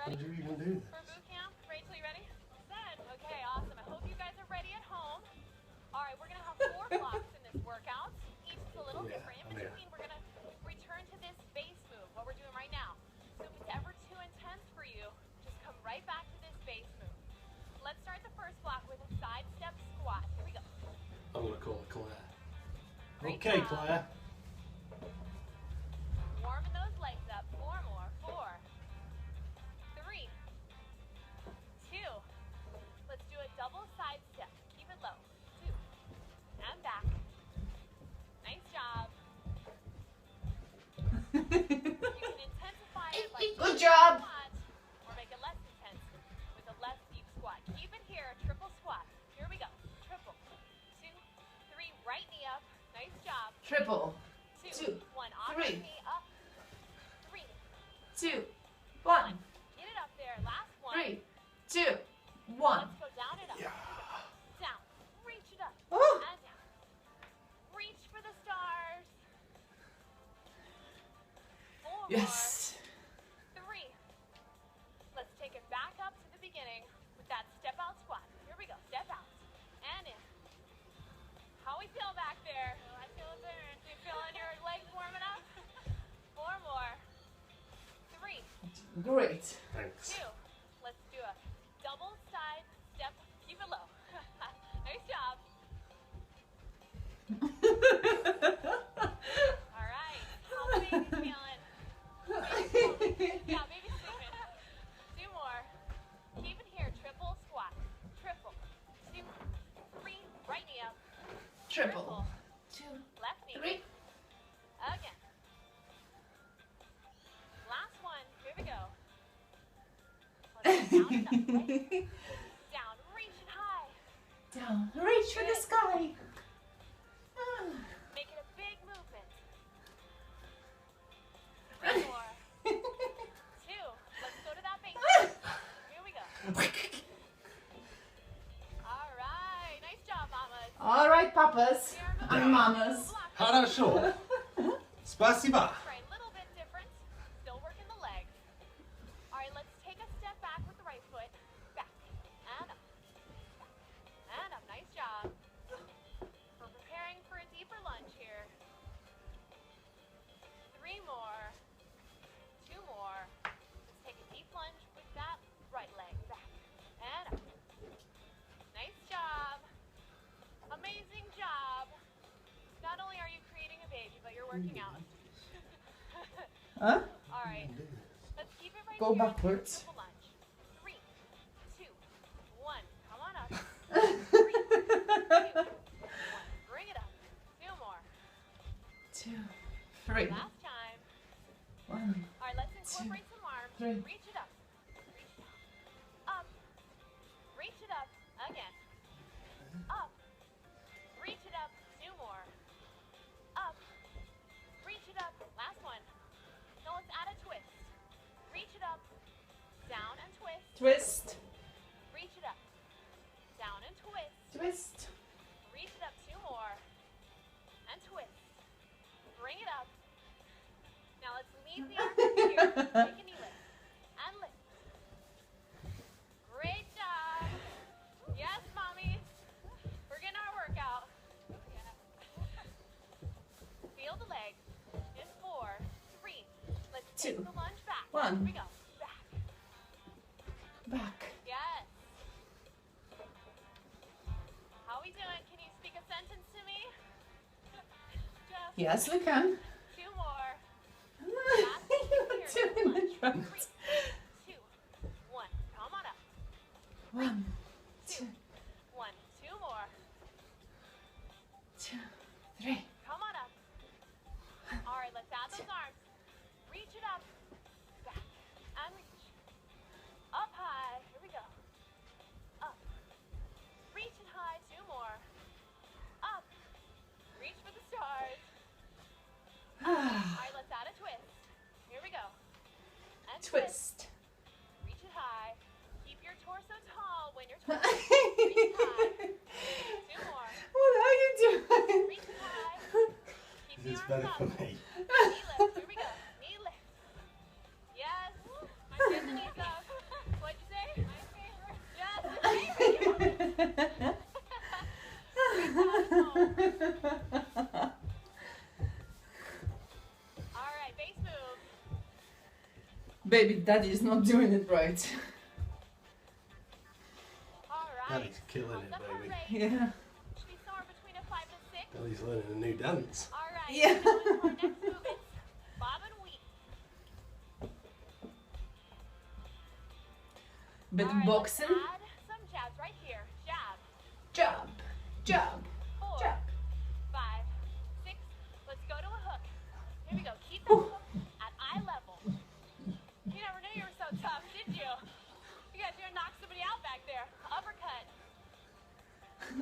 ready? How'd you even do this? For boot camp? Rachel, you ready? Set. Okay, awesome. I hope you guys are ready at home. All right, we're going to have 4 blocks in this workout. Each is a little different. In between, we're going to return to this base move, what we're doing right now. So if it's ever too intense for you, just come right back to this base move. Let's start the first block with a side step squat. Here we go. I'm going to call it Claire. Great Okay, job. Claire. Warming those legs up. 4 more. 4, 3, 2. Let's do a double side step. Keep it low. 2. And back. Nice job. You can intensify it by Good job. squat, or make it less intense with a less deep squat. Keep it here. Triple squat. Here we go. Triple. 2, 3. Right knee up. Nice job. Triple. 2, 1. Opposite 3. knee up. 3. 2, 1. Get it up there. Last one. 3, 2, 1. Let's go down and up. Down. Reach it up. Oh. And down. Reach for the stars. 4 Yes. more. 3. Let's take it back up to the beginning with that step out squat. Here we go. Step out. And in. How we feel back there? I feel it there. Do you feeling your legs warming up? 4 more. 3. Great. Thanks. 2. Let's do a double side step. Keep it low. Nice job. All right. How's the baby feeling? Yeah, baby's sleeping. 2 more. Keep it here. Triple squat. Triple. 2, 3. Right knee up. Triple. 2, Left knee. 3. Again. Last one. Here we go. Let's go down and up. Right? Down. Reach it high. Down. Reach for the sky. Ah. Make it a big movement. 3 more. 2. Let's go to that base. Here we go. All right. Nice job, mamas. All right, papas We are moving and on to mamas. the block. Хорошо. Спасибо. Try a little bit different. Still working the legs. All right, let's take a step back with the right foot. Back and up. Back and up. Nice job. We're preparing for a deeper lunge here. 3 more. 2 more. Let's take a deep lunge with that right leg. Back and up. Nice job. Amazing job. Not only are you creating a baby, but you're working out. Huh? All right. Let's keep it right Go here. backwards. Triple lunge. 3, 2, 1. Come on up. 3, 2, 1. Bring it up. 2 more. 2, 3. Last time. 1. All right, let's incorporate some arms. 3. Reach it up. Reach it up. Up. Reach it up. Again. Up. Reach it up. 2 more. Up. Reach it up. Last one. Now let's add a twist. Reach it up. Down and twist. Twist. Reach it up. Down and twist. Twist. Reach it up. 2 more. And twist. Bring it up. Now let's leave the arms here. Take a knee lift. And lift. Great job. Yes, mommies. We're getting our workout. Feel the leg. In 4, 3. Let's take 2, the lunge back. 1. Here we go. Back. Back. Yes. How we doing? Can you speak a sentence to me? Just Yes, we can. 2 more. Two in the front. 3, 2, 1. Come on up. 1, 2, 2, 1. 2 more. 2, 3. Come on up. All right, let's add those arms. Reach it up. Back. And reach. Up high. Here we go. Up. Reach it high. 2 more. Up. Reach for the stars. All right, let's add a twist. Here we go. And twist. Twist. Reach it high. Keep your torso tall when you're twisting. Reach it high. 2 more. What are you doing? Reach it high. Keep the It's arms better up. for me. Knee lift. Here we go. Knee lift. Yes. I'm getting the knees up. Alright, base move. Baby, daddy is not doing it right. Alright. Daddy's killing it, Up baby. rate. Yeah. Should be somewhere between a 5 and 6. Daddy's learning a new dance. Alright. Yeah. Now our next move is bob and weave. But Alright, boxing, let's add some jabs right here. Jab. jab, jab, 4, jab. 5, 6. Let's go to a hook. Here we go. Keep that hook at eye level. You never knew you were so tough, did you? You guys are gonna knock somebody out back there. Uppercut.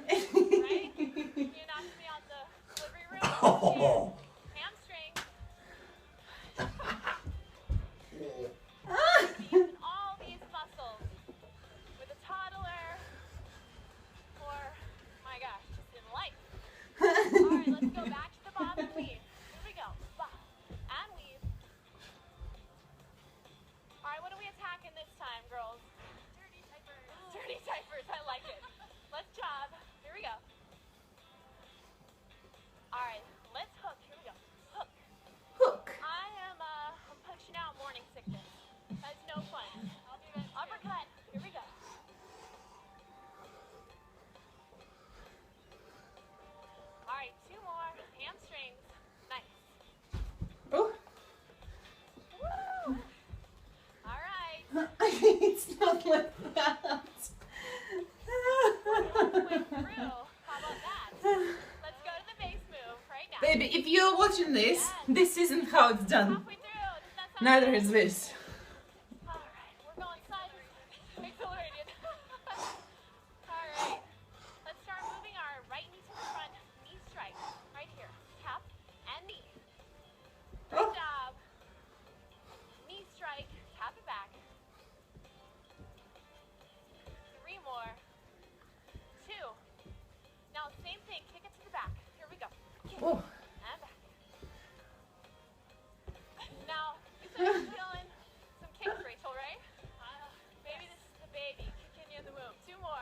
Right? You knocked me out the delivery room. Oh. Hamstring. Using all these muscles with a toddler or, my gosh, just in life. Alright, let's go back to the bob and weave. Here we go. Bob and weave. Alright, what are we attacking this time, girls? Dirty typers. Dirty typers, I like it. Let's job. Here we go. Alright, let's hook. Here we go. Hook. Hook. I'm pushing out morning sickness. That's no fun. I'll do that. Uppercut. Here we go. Alright, 2 more. Hamstrings. Nice. Oh, Woo! Alright. it's not like that. Went through. How about that? Let's go to the base move right now. Baby, if you're watching this isn't how it's done. Halfway through. Does that sound Neither good? is this. Alright, we're going sideways. Accelerated. Alright. Let's start moving our right knee to the front. Knee strike. Right here. Tap and knee. Good Oh. job. Knee strike. Tap it back. 3 more. 2. Now same thing. Kick it to the back. Here we go. Kick. Oh. And back. Now, you said you're feeling some kicks, Rachel, right? Maybe this is the baby kicking you in the womb. 2 more.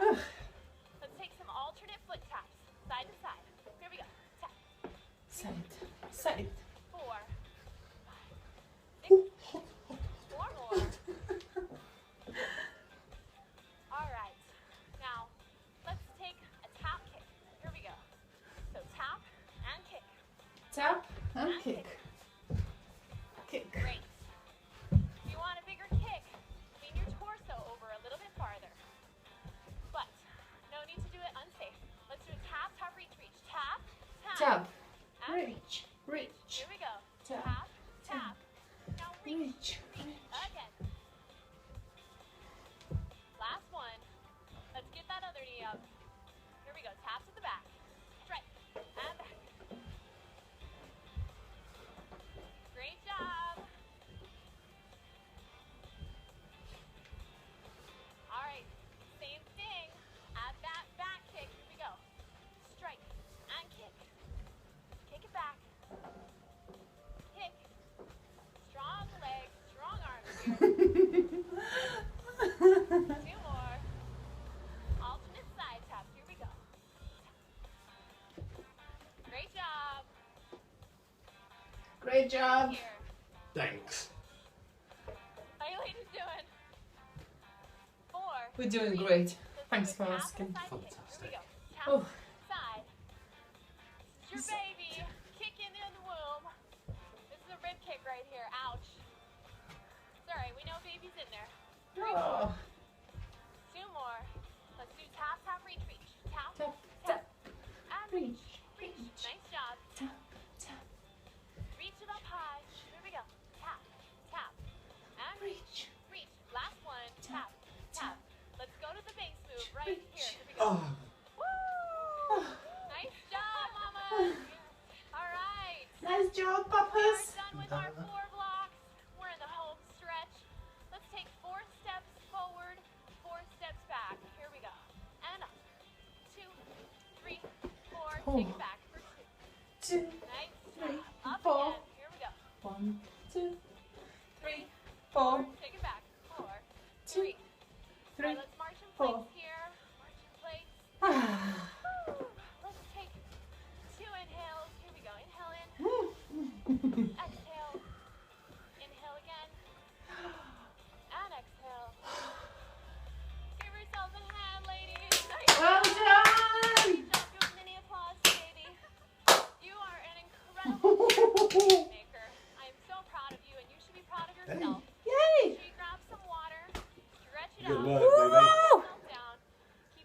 Let's take some alternate foot taps, side to side. Here we go. Tap. Side, side. 4, 5, 6. 4 more. All right. Now, let's take a tap kick. Here we go. So tap and kick. Tap and kick. Kick. Great. If you want a bigger kick, lean your torso over a little bit farther. But no need to do it unsafe. Let's do a tap, tap, reach, reach. Tap, tap. Tap. And Reach, reach. Here we go. Tap, Tap, tap. Now reach, Reach, reach. Again. Last one. Let's get that other knee up. Here we go. Tap to the back. Straight. And back. Great job. Alright. Same thing. Add that back kick. Here we go. Strike and kick. Kick it back. Kick. Strong legs, strong arms here. 2 more. Alternate side taps. Here we go. Great job. Great job. Here. Thanks. How you ladies doing? 4. We're doing 3. great. Let's Thanks do a for tap asking. and side kick. Here we Fantastic. go. Tap, Oh. side. This is your baby kicking in the womb. This is a rib kick right here. Ouch. It's alright. We know baby's in there. 3 more. Oh. 2 more. Let's do tap, tap, reach, reach. Tap, Tap, tap, tap. and Reach, reach. reach. Nice job. Tap, tap. Reach it up high. Here we go. Tap, tap, and reach. Reach. Reach. Last one. Tap, tap. Tap. Let's go to the base move right Reach. here. Here we go. Oh. Woo! Nice job, mama. All right. Nice job, We're papas. done with our 4 blocks. We're in the home stretch. Let's take 4 steps forward, 4 steps back. Here we go. And up. 2, 3, 4. Oh. Take it back for 2. 2, Nice 3, job. Up 4. again. Here we go. 1, 2, 3, 4.